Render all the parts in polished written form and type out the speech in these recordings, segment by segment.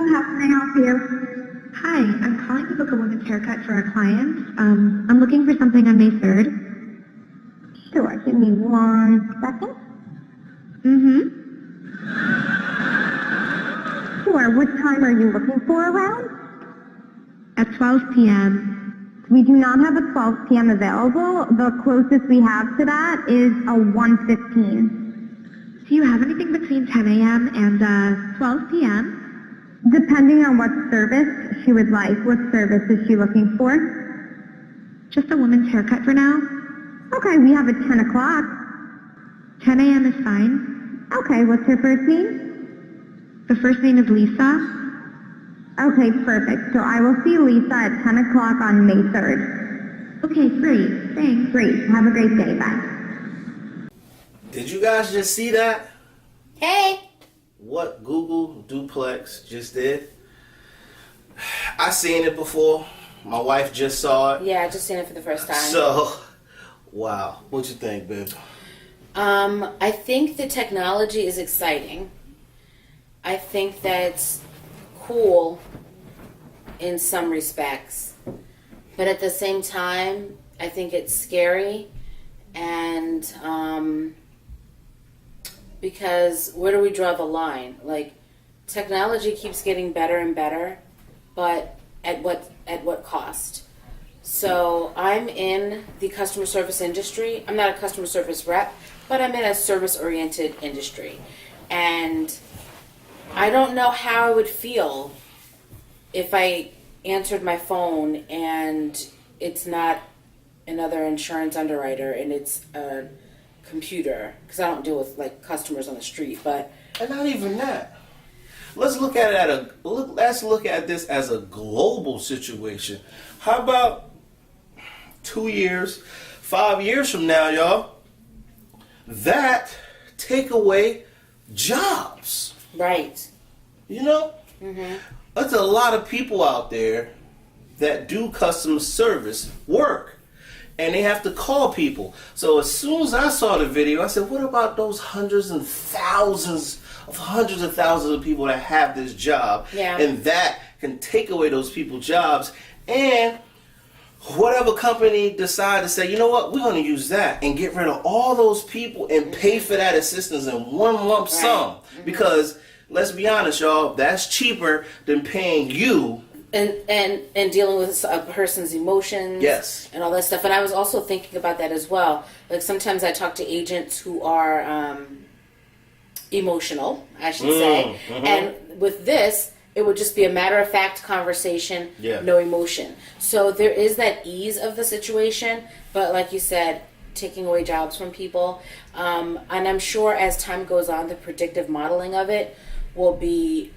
how can I help you? Hi, I'm calling to book a woman's haircut for a client. I'm looking for something on May 3rd. Sure, give me 1 second. Sure, what time are you looking for around? At 12 p.m. We do not have a 12 p.m. available. The closest we have to that is a 1:15. Do you have anything between 10 a.m. and 12 p.m.? Depending on what service she would like. What service is she looking for? Just a woman's haircut for now. Okay, we have a 10 o'clock. 10 a.m. is fine. Okay, what's her first name? The first name is Lisa. Okay, perfect. So I will see Lisa at 10 o'clock on May 3rd. Okay, great. Thanks. Great. Have a great day. Bye. Did you guys just see that? Hey! What Google Duplex just did? I seen it before. My wife just saw it. Yeah, I just seen it for the first time. So, wow. What you think, babe? I think the technology is exciting. I think that's cool in some respects. But at the same time, I think it's scary. And because where do we draw the line? Like, technology keeps getting better and better, but at what cost? So I'm in the customer service industry. I'm not a customer service rep, but I'm in a service-oriented industry. And I don't know how I would feel if I answered my phone and it's not another insurance underwriter and it's a computer, because I don't deal with like customers on the street. But And not even that. Let's look at it let's look at this as a global situation. How about 2 years, 5 years from now, y'all? That take away jobs. right. You know? There's a lot of people out there that do customer service work. And they have to call people. So as soon as I saw the video, I said, what about those hundreds of thousands of people that have this job? Yeah. And that can take away those people's jobs. And whatever company decide to say, you know what, we're going to use that and get rid of all those people and pay for that assistance in one lump sum. Because let's be honest, y'all, that's cheaper than paying you. And dealing with a person's emotions, Yes, and all that stuff. And I was also thinking about that as well. Like sometimes I talk to agents who are emotional, I should say, and with this, it would just be a matter of fact conversation, no emotion. So there is that ease of the situation, but like you said, taking away jobs from people, and I'm sure as time goes on, the predictive modeling of it will be,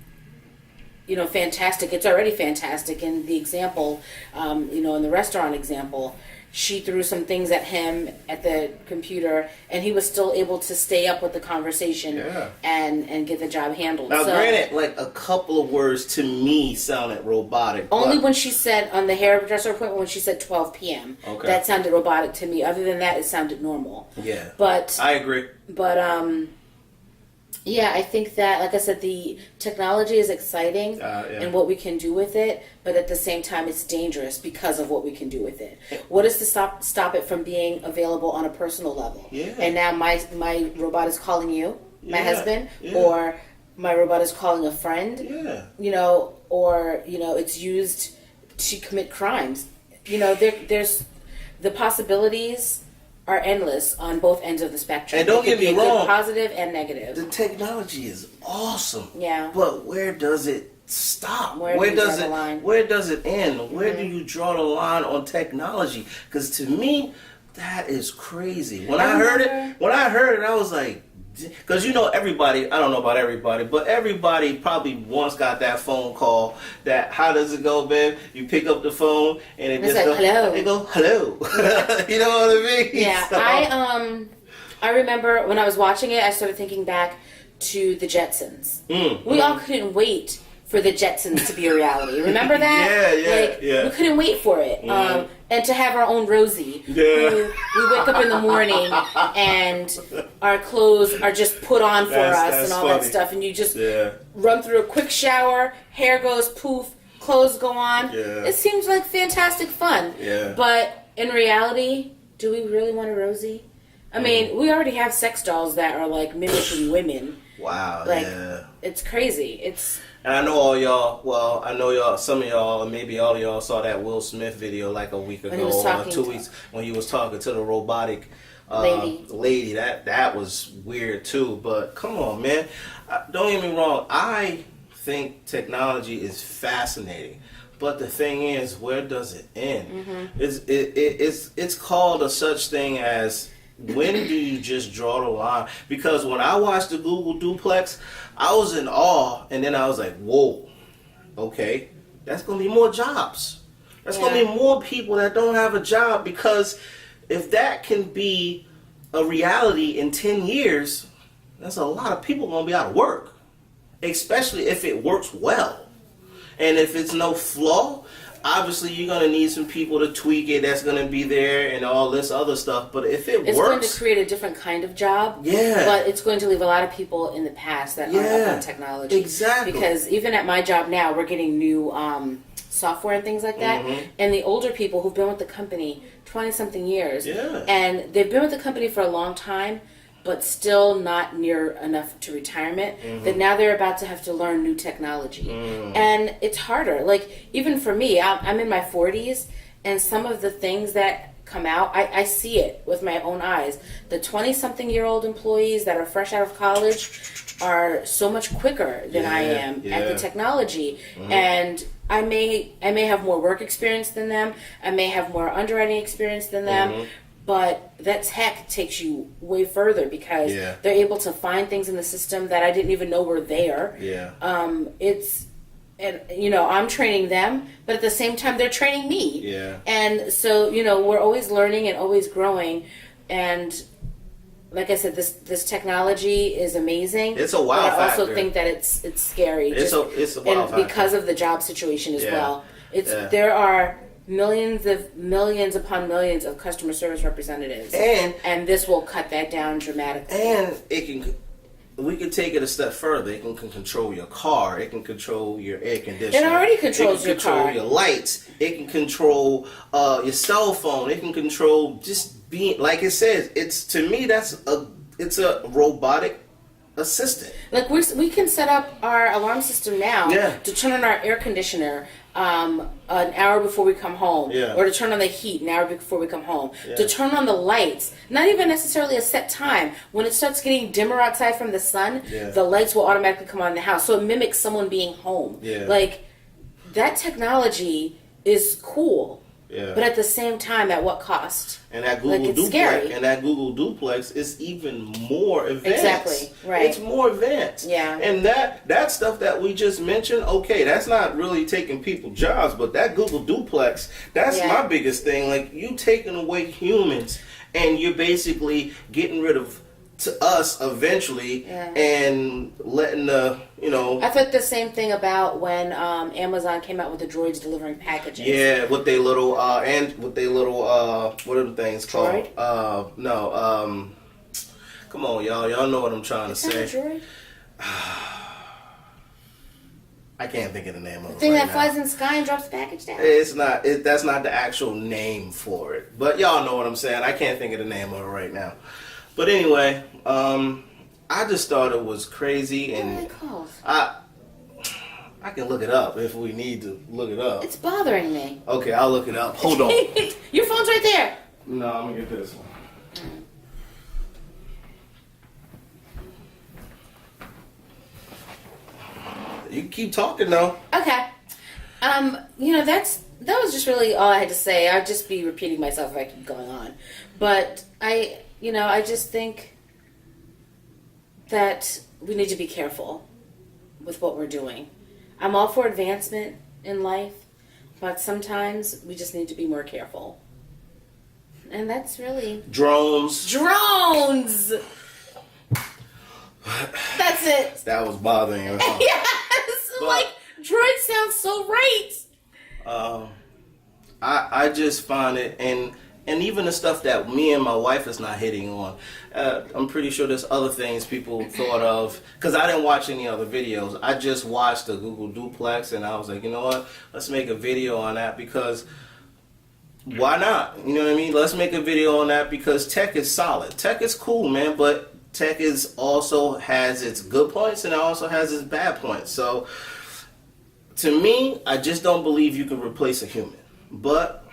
fantastic. It's already fantastic. In the example, in the restaurant example, she threw some things at him at the computer, and he was still able to stay up with the conversation and get the job handled. Now, so, granted, like a couple of words to me sounded robotic. only when she said on the hairdresser appointment, when she said 12 p.m. Okay. That sounded robotic to me. Other than that, it sounded normal. Yeah. But I agree. Yeah, I think that, like I said, the technology is exciting and what we can do with it, but at the same time, it's dangerous because of what we can do with it. What is to stop it from being available on a personal level? Yeah. And now my robot is calling you, my husband, Yeah. or my robot is calling a friend. Yeah. Or it's used to commit crimes. There's the possibilities are endless on both ends of the spectrum. And don't get me wrong, positive and negative. the technology is awesome. Yeah. But where does it stop? Where do you draw the line? Where does it end? Where do you draw the line on technology? Because to me, that is crazy. When I heard it, I was like, because everybody, I don't know about everybody, but everybody probably once got that phone call that, how does it go, babe? You pick up the phone and it It's just like, hello. It goes, hello. You know what I mean? Yeah, So- I remember when I was watching it, I started thinking back to the Jetsons. We all couldn't wait for the Jetsons to be a reality. Remember that? Yeah. We couldn't wait for it. And to have our own Rosie. Yeah. We wake up in the morning and our clothes are just put on for us and all that stuff. And you just run through a quick shower, hair goes poof, clothes go on. Yeah. It seems like fantastic fun. Yeah. But in reality, do we really want a Rosie? I mean, we already have sex dolls that are like mimicking women. Wow, like, it's crazy. And I know all y'all, well, I know y'all, some of y'all, and maybe all of y'all saw that Will Smith video like a week ago or 2 weeks when he was talking to the robotic lady. That was weird too. But come on, man. Don't get me wrong. I think technology is fascinating. But the thing is, where does it end? It's called a such thing as, when do you just draw the line? Because when I watched the Google duplex, I was in awe, and then I was like, whoa, okay, that's going to be more jobs. That's going to be more people that don't have a job, because if that can be a reality in 10 years, that's a lot of people going to be out of work, especially if it works well. And if it's no flaw, obviously you're going to need some people to tweak it, that's going to be there and all this other stuff. But if it works, it's going to create a different kind of job. Yeah. But it's going to leave a lot of people in the past that aren't up on technology. Exactly. Because even at my job now, we're getting new software and things like that. And the older people who've been with the company 20-something years, and they've been with the company for a long time, but still not near enough to retirement, that now they're about to have to learn new technology. And it's harder. Like, even for me, I'm in my 40s, and some of the things that come out, I see it with my own eyes. The 20-something-year-old employees that are fresh out of college are so much quicker than I am at the technology. And I may have more work experience than them. I may have more underwriting experience than them. But that tech takes you way further, because they're able to find things in the system that I didn't even know were there. And I'm training them, but at the same time they're training me. And so, we're always learning and always growing. And like I said, this technology is amazing. It's a wow factor. I also think that it's scary. It's a wow factor. Because of the job situation as well. There are millions upon millions of customer service representatives, and this will cut that down dramatically. And we can take it a step further. It can control your car. It can control your air conditioner. It already controls your car. It can control your lights. It can control your cell phone. It can control just being, like it says. It's, to me, it's a robotic assistant. Like, we can set up our alarm system now to turn on our air conditioner an hour before we come home, or to turn on the heat an hour before we come home, to turn on the lights, not even necessarily a set time. When it starts getting dimmer outside from the sun, the lights will automatically come on in the house, so it mimics someone being home. Like, that technology is cool. But at the same time, at what cost? And that Google duplex is even more advanced. Exactly. Right. It's more advanced. And that stuff that we just mentioned, okay, that's not really taking people jobs, but that Google duplex, that's my biggest thing. Like, you taking away humans, and you're basically getting rid of us eventually, and letting I thought the same thing about when Amazon came out with the droids delivering packages. With their little what are the things called? Droid? No. Come on, y'all know what I'm trying to say. Is that a droid? I can't think of the name of it. The thing right that flies in the sky and drops the package down? It's not. That's not the actual name for it. But y'all know what I'm saying. I can't think of the name of it right now. But anyway, I just thought it was crazy, and what are they called? I can look it up if we need to look it up. It's bothering me. Okay, I'll look it up. Hold on. Your phone's right there. No, I'm gonna get this one. You can keep talking though. Okay. That was just really all I had to say. I'd just be repeating myself if I keep going on. But I just think that we need to be careful with what we're doing. I'm all for advancement in life, but sometimes we just need to be more careful. And that's really... Drones! That's it. That was bothering you. Yes! But Droid sounds so right. I just find it, and even the stuff that me and my wife is not hitting on. I'm pretty sure there's other things people thought of, because I didn't watch any other videos. I just watched the Google duplex, and I was like, you know what? Let's make a video on that, because why not? You know what I mean? Let's make a video on that, because tech is solid. Tech is cool, man, but tech is also has its good points and it also has its bad points. So to me, I just don't believe you can replace a human. But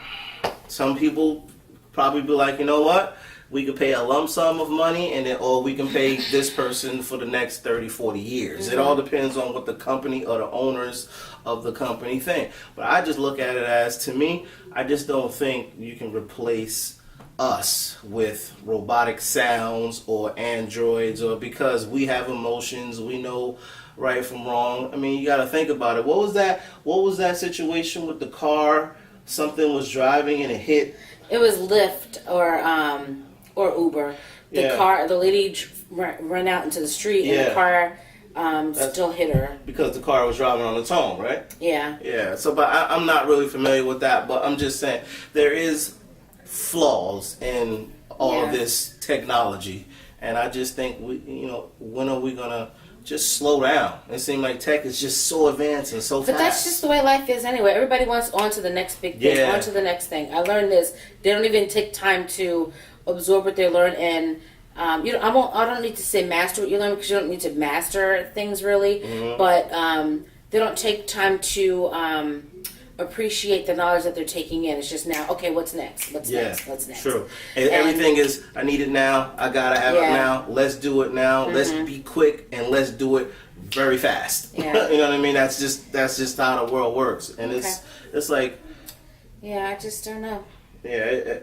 some people probably be like, you know what? We could pay a lump sum of money, and then, or we can pay this person for the next 30, 40 years. Mm-hmm. It all depends on what the company or the owners of the company think. But I just look at it as, to me, I just don't think you can replace us with robotic sounds or androids, or because we have emotions, we know right from wrong. I mean, you got to think about it. What was that situation with the car? Something was driving and it hit. It was Lyft or Uber. The lady ran out into the street, and the car still hit her because the car was driving on its own, right? Yeah. Yeah. So, but I'm not really familiar with that. But I'm just saying there is flaws in all of this technology, and I just think when are we gonna just slow down? It seems like tech is just so advanced and so fast. But that's just the way life is anyway. Everybody wants on to the next big thing, on to the next thing. I learned this. They don't even take time to absorb what they learn, and I don't need to say master what you learn, because you don't need to master things really. Mm-hmm. But they don't take time to appreciate the knowledge that they're taking in. It's just now, okay, what's next? What's next? True. And everything is, I need it now. I gotta have it now. Let's do it now. Mm-hmm. Let's be quick, and let's do it very fast. Yeah. You know what I mean? That's just how the world works. And it's like, yeah, I just don't know. Yeah,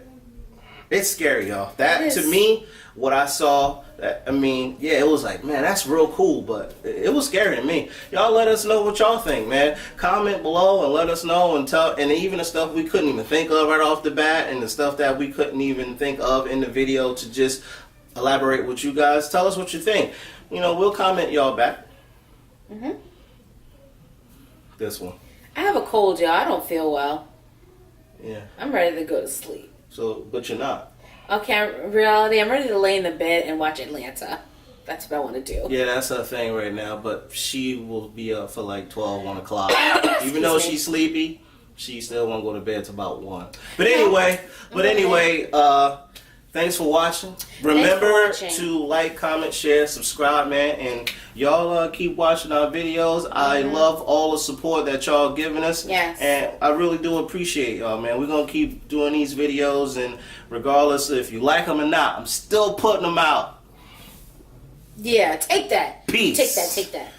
it's scary, y'all. That, to me, what I saw, it was like, man, that's real cool, but it was scary to me. Y'all let us know what y'all think, man. Comment below and let us know, and even the stuff we couldn't even think of right off the bat, and the stuff that we couldn't even think of in the video, to just elaborate with you guys. Tell us what you think. We'll comment y'all back. Mm-hmm. This one. I have a cold, y'all. I don't feel well. Yeah. I'm ready to go to sleep. So, but you're not. Okay, reality, I'm ready to lay in the bed and watch Atlanta. That's what I want to do. Yeah, that's her thing right now, but she will be up for like 12, 1 o'clock. Even though she's sleepy, she still won't go to bed till about 1. But anyway, thanks for watching. Remember to like, comment, share, subscribe, man, and y'all keep watching our videos. Mm-hmm. I love all the support that y'all giving us. Yes. And I really do appreciate y'all, man. We're going to keep doing these videos, and regardless if you like them or not, I'm still putting them out. Yeah, take that. Peace. Take that.